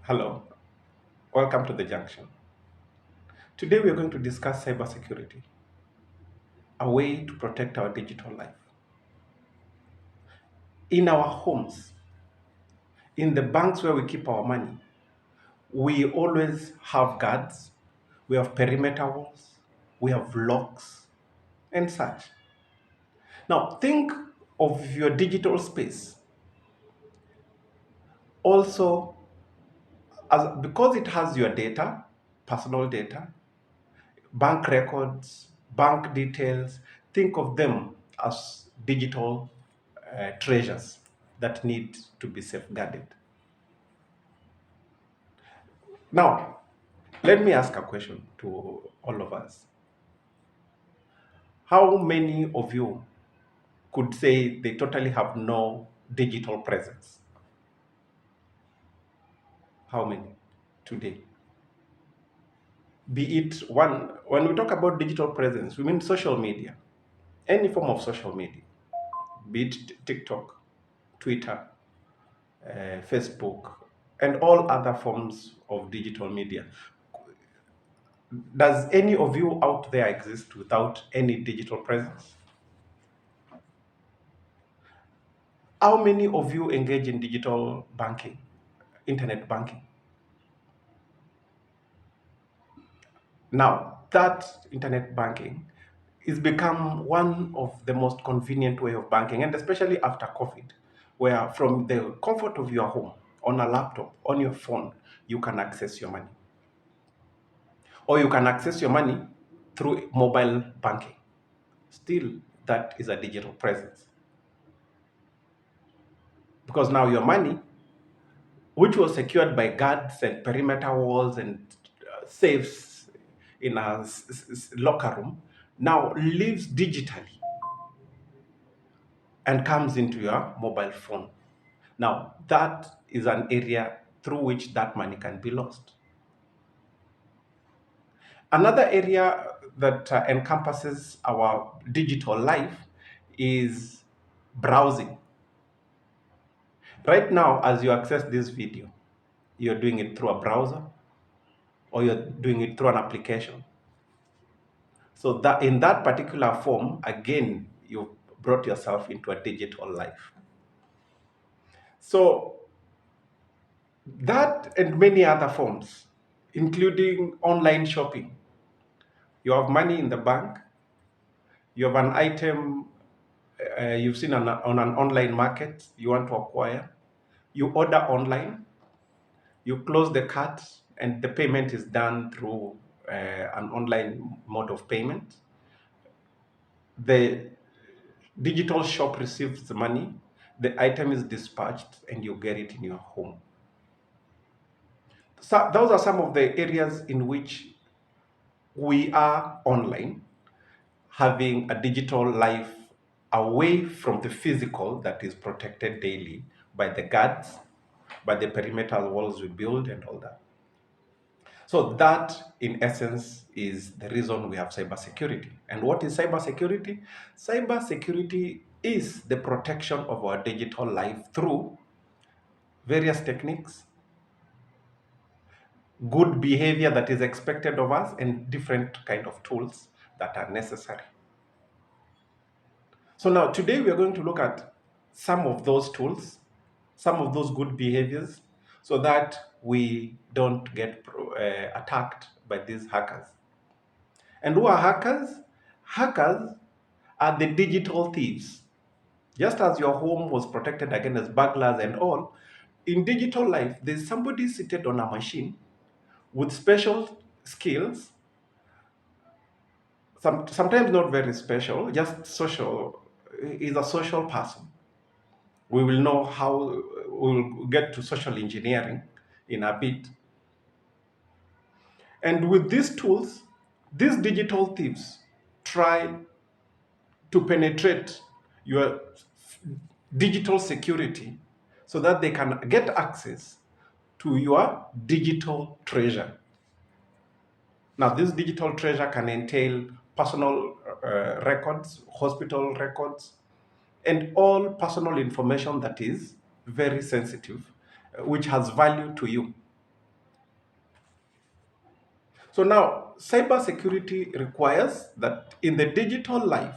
Hello, welcome to the junction. Today we are going to discuss cybersecurity, a way to protect our digital life. In our homes, in the banks where we keep our money, we always have guards, we have perimeter walls, we have locks, and such. Now, think of your digital space also as because it has your data, personal data, bank records, bank details, think of them as digital treasures that need to be safeguarded. Now, let me ask a question to all of us. How many of you could say they totally have no digital presence? How many today? Be it one, when we talk about digital presence, we mean social media, any form of social media, be it TikTok, Twitter, Facebook, and all other forms of digital media. Does any of you out there exist without any digital presence? How many of you engage in digital banking, internet banking? Now, that internet banking is become one of the most convenient way of banking, and especially after COVID, where from the comfort of your home, on a laptop, on your phone, you can access your money. Or you can access your money through mobile banking. Still, that is a digital presence. Because now your money, which was secured by guards and perimeter walls and safes in a locker room, now lives digitally and comes into your mobile phone. Now, that is an area through which that money can be lost. Another area that encompasses our digital life is browsing. Right now, as you access this video, you're doing it through a browser or you're doing it through an application. So that in that particular form, again, you brought yourself into a digital life. So that and many other forms, including online shopping. You have money in the bank, you have an item you've seen on an online market you want to acquire, you order online, you close the cart, and the payment is done through an online mode of payment. The digital shop receives the money, the item is dispatched, and you get it in your home. So those are some of the areas in which we are online, having a digital life away from the physical that is protected daily by the guards, by the perimeter walls we build, and all that. So that, in essence, is the reason we have cybersecurity. And what is cybersecurity? Cybersecurity is the protection of our digital life through various techniques, good behavior that is expected of us, and different kind of tools that are necessary. So now today we are going to look at some of those tools, some of those good behaviors, so that we don't get attacked by these hackers. And who are hackers? Hackers are the digital thieves. Just as your home was protected against burglars and all, in digital life, there's somebody seated on a machine with special skills, sometimes not very special, just social, is a social person. We will know how, we'll get to social engineering in a bit. And with these tools, these digital thieves try to penetrate your digital security so that they can get access to your digital treasure. Now, this digital treasure can entail personal records, hospital records, and all personal information that is very sensitive, which has value to you. So now, cybersecurity requires that in the digital life,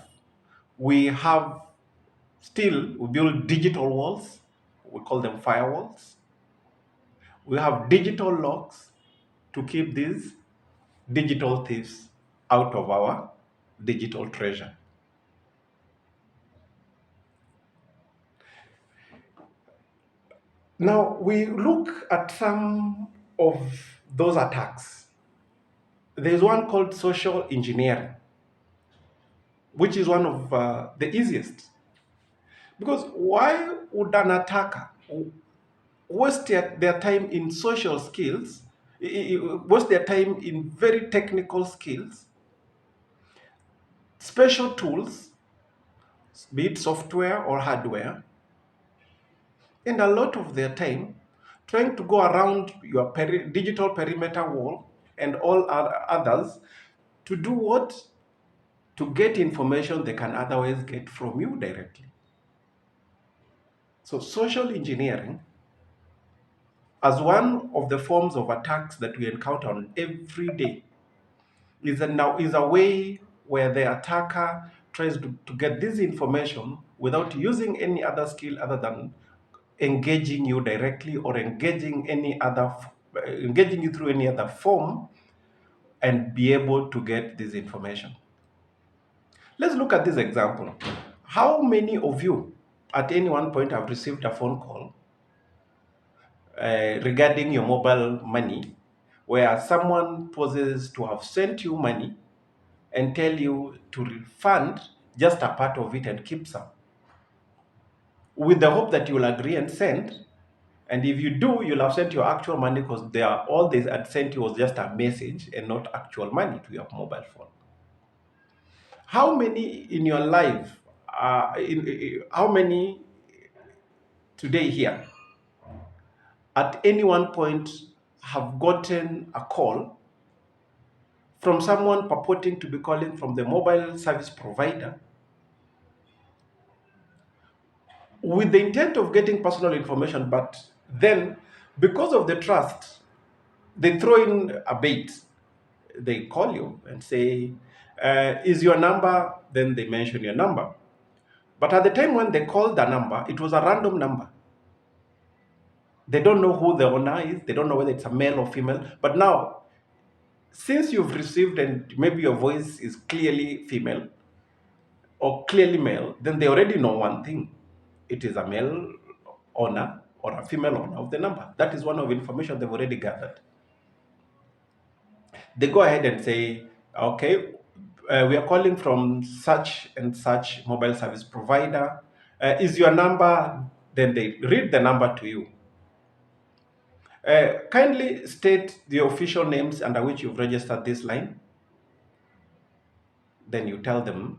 we have we build digital walls, we call them firewalls. We have digital locks to keep these digital thieves out of our digital treasure. Now, we look at some of those attacks. There's one called social engineering, which is one of the easiest. Because why would an attacker waste their time in social skills, waste their time in very technical skills, special tools, be it software or hardware, and a lot of their time trying to go around your digital perimeter wall and all others to do what? To get information they can otherwise get from you directly. So social engineering, as one of the forms of attacks that we encounter on every day, is a way where the attacker tries to get this information without using any other skill other than engaging you directly or engaging you through any other form and be able to get this information. Let's look at this example. How many of you at any one point have received a phone call regarding your mobile money where someone poses to have sent you money and tell you to refund just a part of it and keep some, with the hope that you will agree and send? And if you do, you'll have sent your actual money because all they had sent you was just a message and not actual money to your mobile phone. How many in your life, how many today here at any one point have gotten a call from someone purporting to be calling from the mobile service provider with the intent of getting personal information, but then because of the trust, they throw in a bait. They call you and say, is your number? Then they mention your number. But at the time when they called the number, it was a random number. They don't know who the owner is. They don't know whether it's a male or female. But now, since you've received and maybe your voice is clearly female or clearly male, then they already know one thing. It is a male owner or a female owner of the number. That is one of the information they've already gathered. They go ahead and say, okay, we are calling from such and such mobile service provider. Is your number? Then they read the number to you. Kindly state the official names under which you've registered this line. Then you tell them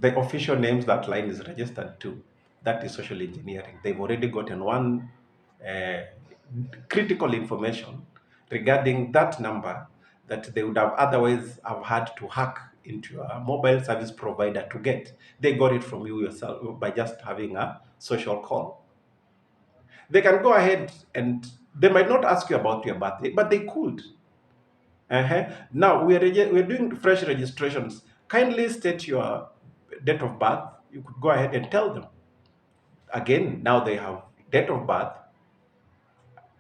the official names that line is registered to. That is social engineering. They've already gotten one uh, critical information regarding that number that they would have otherwise have had to hack into a mobile service provider to get. They got it from you yourself by just having a social call. They can go ahead and they might not ask you about your birthday, but they could. Now we're doing fresh registrations. Kindly state your date of birth. You could go ahead and tell them. Again, now they have date of birth.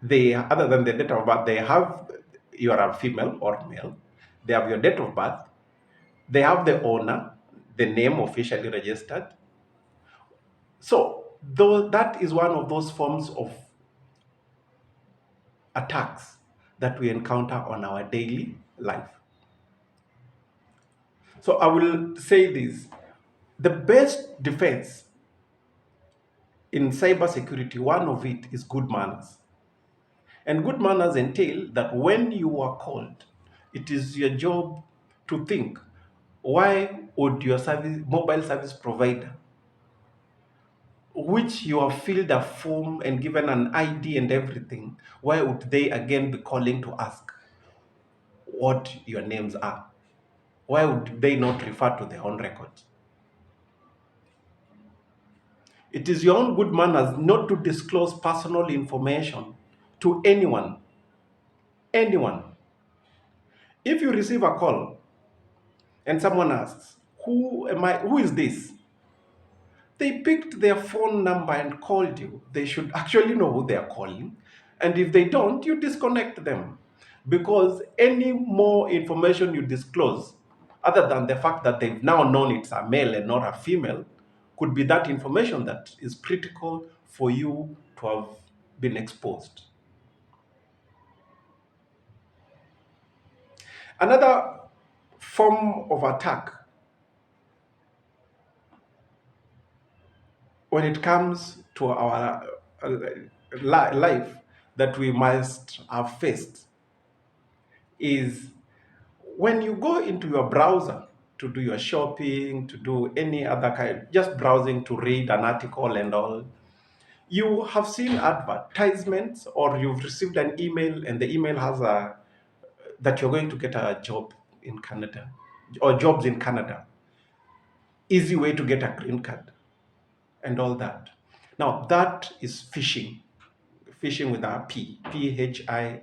They, other than the date of birth, they have you are a female or male. They have your date of birth. They have the owner, the name officially registered. So though that is one of those forms of attacks that we encounter on our daily life. So I will say this: the best defense in cybersecurity, one of it is good manners. And good manners entail that when you are called, it is your job to think, why would your mobile service provider, which you have filled a form and given an ID and everything, why would they again be calling to ask what your names are? Why would they not refer to their own records? It is your own good manners not to disclose personal information to anyone. Anyone. If you receive a call and someone asks, who is this? They picked their phone number and called you. They should actually know who they are calling. And if they don't, you disconnect them. Because any more information you disclose, other than the fact that they've now known it's a male and not a female, could be that information that is critical for you to have been exposed. Another form of attack when it comes to our life that we must have faced is when you go into your browser to do your shopping, to do any other kind, just browsing to read an article and all, you have seen advertisements or you've received an email and the email has that you're going to get a job in Canada or jobs in Canada, easy way to get a green card and all that. Now that is phishing, phishing with a P, Phishing,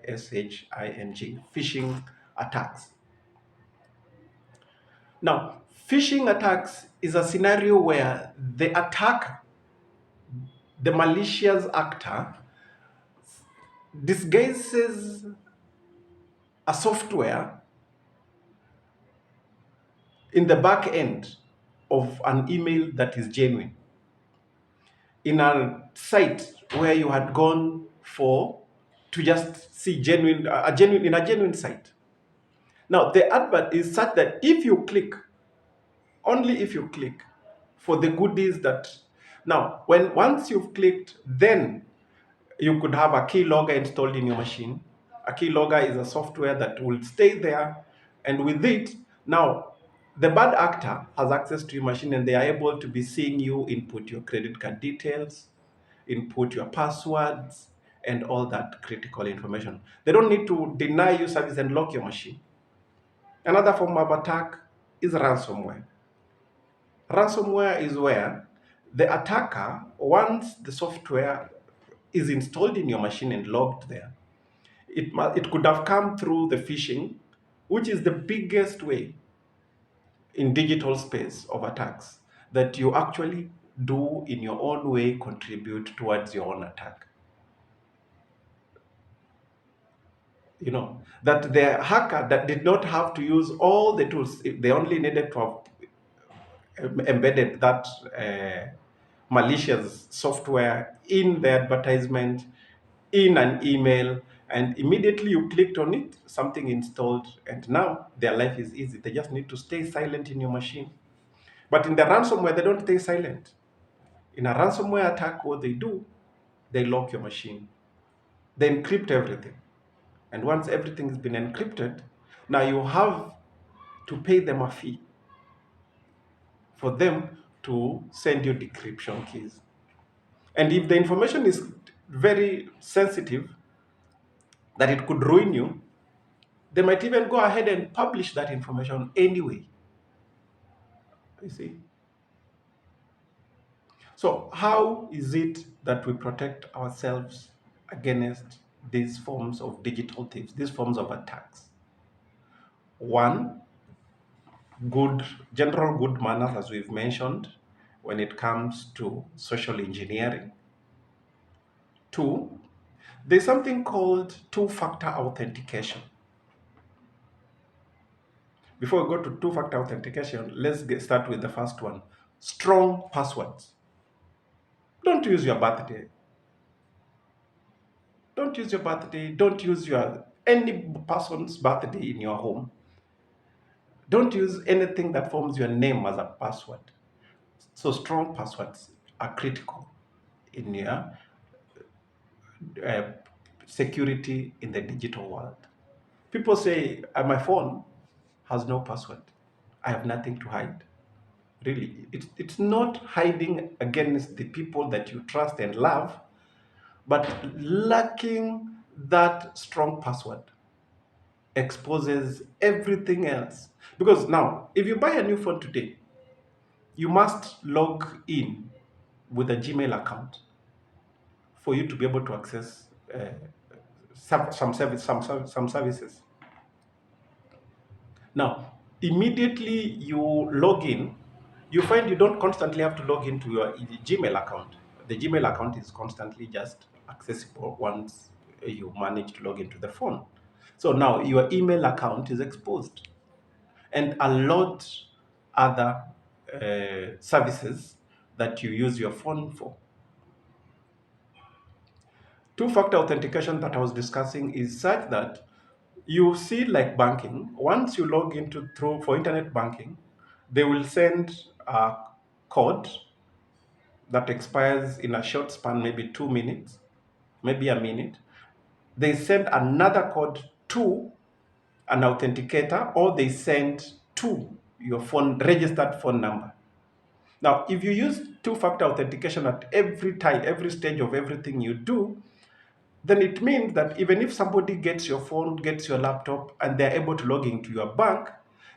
phishing attacks. Now, phishing attacks is a scenario where the attacker, the malicious actor, disguises a software in the back end of an email that is genuine, in a site where you had gone for to just see in a genuine site. Now, the advert is such that if you click, only if you click for the goodies that now when once you've clicked, then you could have a keylogger installed in your machine. A keylogger is a software that will stay there, and with it, now the bad actor has access to your machine and they are able to be seeing you input your credit card details, input your passwords, and all that critical information. They don't need to deny you service and lock your machine. Another form of attack is ransomware. Ransomware is where the attacker, once the software is installed in your machine and logged there, it could have come through the phishing, which is the biggest way in digital space of attacks that you actually do in your own way contribute towards your own attack. You know, that the hacker that did not have to use all the tools, they only needed to have embedded that malicious software in the advertisement, in an email, and immediately you clicked on it, something installed, and now their life is easy. They just need to stay silent in your machine. But in the ransomware, they don't stay silent. In a ransomware attack, what they do, they lock your machine. They encrypt everything. And once everything has been encrypted, now you have to pay them a fee for them to send you decryption keys. And if the information is very sensitive, that it could ruin you, they might even go ahead and publish that information anyway. You see? So, how is it that we protect ourselves against these forms of digital thieves, these forms of attacks? One, good, general good manners, as we've mentioned, when it comes to social engineering. Two, there's something called two-factor authentication. Before we go to two-factor authentication, let's start with the first one. Strong passwords. Don't use your birthday. Don't use your birthday. Don't use your any person's birthday in your home. Don't use anything that forms your name as a password. So strong passwords are critical in your uh, security in the digital world. People say, my phone has no password. I have nothing to hide. Really, it's not hiding against the people that you trust and love, but lacking that strong password exposes everything else. Because now, if you buy a new phone today, you must log in with a Gmail account for you to be able to access some services. Now, immediately you log in, you find you don't constantly have to log into your Gmail account. The Gmail account is constantly just accessible once you manage to log into the phone. So now your email account is exposed, and a lot other services that you use your phone for. Two-factor authentication that I was discussing is such that you see, like banking, once you log into through for internet banking, they will send a code that expires in a short span, maybe 2 minutes, maybe a minute. They send another code to an authenticator, or they send to your phone registered phone number. Now, if you use two-factor authentication at every time, every stage of everything you do, then it means that even if somebody gets your phone, gets your laptop, and they're able to log into your bank,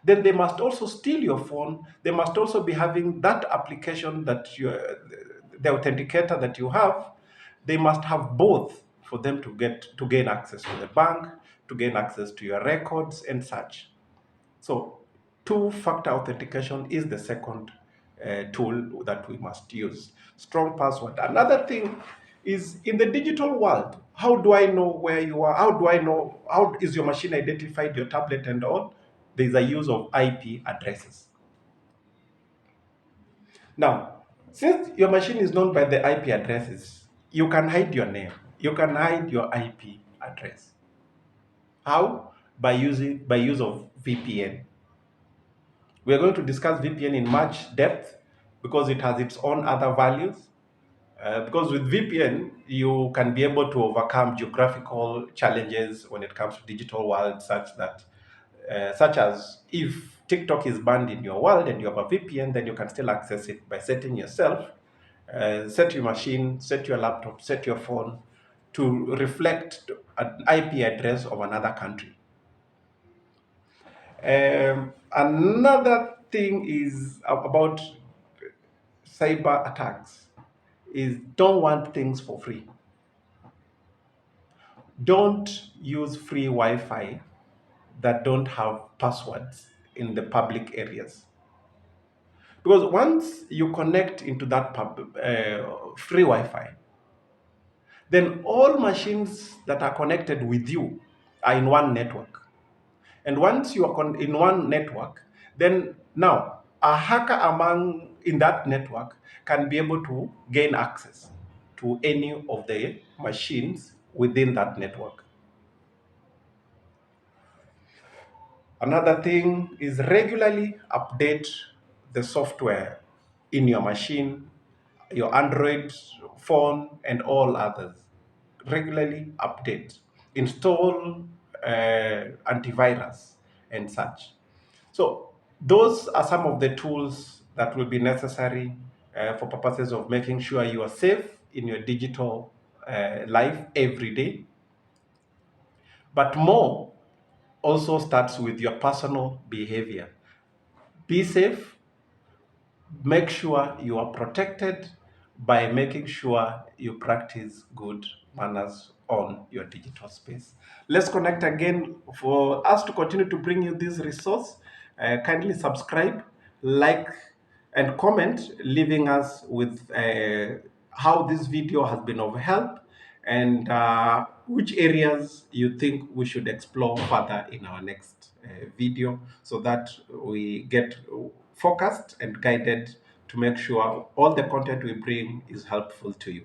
then they must also steal your phone. They must also be having that application that the authenticator that you have. They must have both for them to gain access to the bank, to gain access to your records and such. So two-factor authentication is the second tool that we must use. Strong password. Another thing is, in the digital world, how do I know where you are? How do I know, how is your machine identified, your tablet and all? There's a use of IP addresses. Now, since your machine is known by the IP addresses, you can hide your name. You can hide your IP address. How? By use of VPN. We are going to discuss VPN in much depth because it has its own other values. Because with VPN, you can be able to overcome geographical challenges when it comes to digital world, such as if TikTok is banned in your world and you have a VPN, then you can still access it by setting yourself, set your machine, set your laptop, set your phone to reflect an IP address of another country. Another thing is about cyber attacks is, don't want things for free. Don't use free Wi-Fi that don't have passwords in the public areas. Because once you connect into that free Wi-Fi, then all machines that are connected with you are in one network. And once you are in one network, then now a hacker among in that network can be able to gain access to any of the machines within that network. Another thing is, regularly update the software in your machine, your Android phone, and all others. Regularly update, install antivirus and such. So those are some of the tools that will be necessary for purposes of making sure you are safe in your digital life every day. But more also starts with your personal behavior. Be safe, make sure you are protected by making sure you practice good manners on your digital space. Let's connect again for us to continue to bring you this resource. Kindly subscribe, like, and comment, leaving us with how this video has been of help, and which areas you think we should explore further in our next video, so that we get focused and guided to make sure all the content we bring is helpful to you.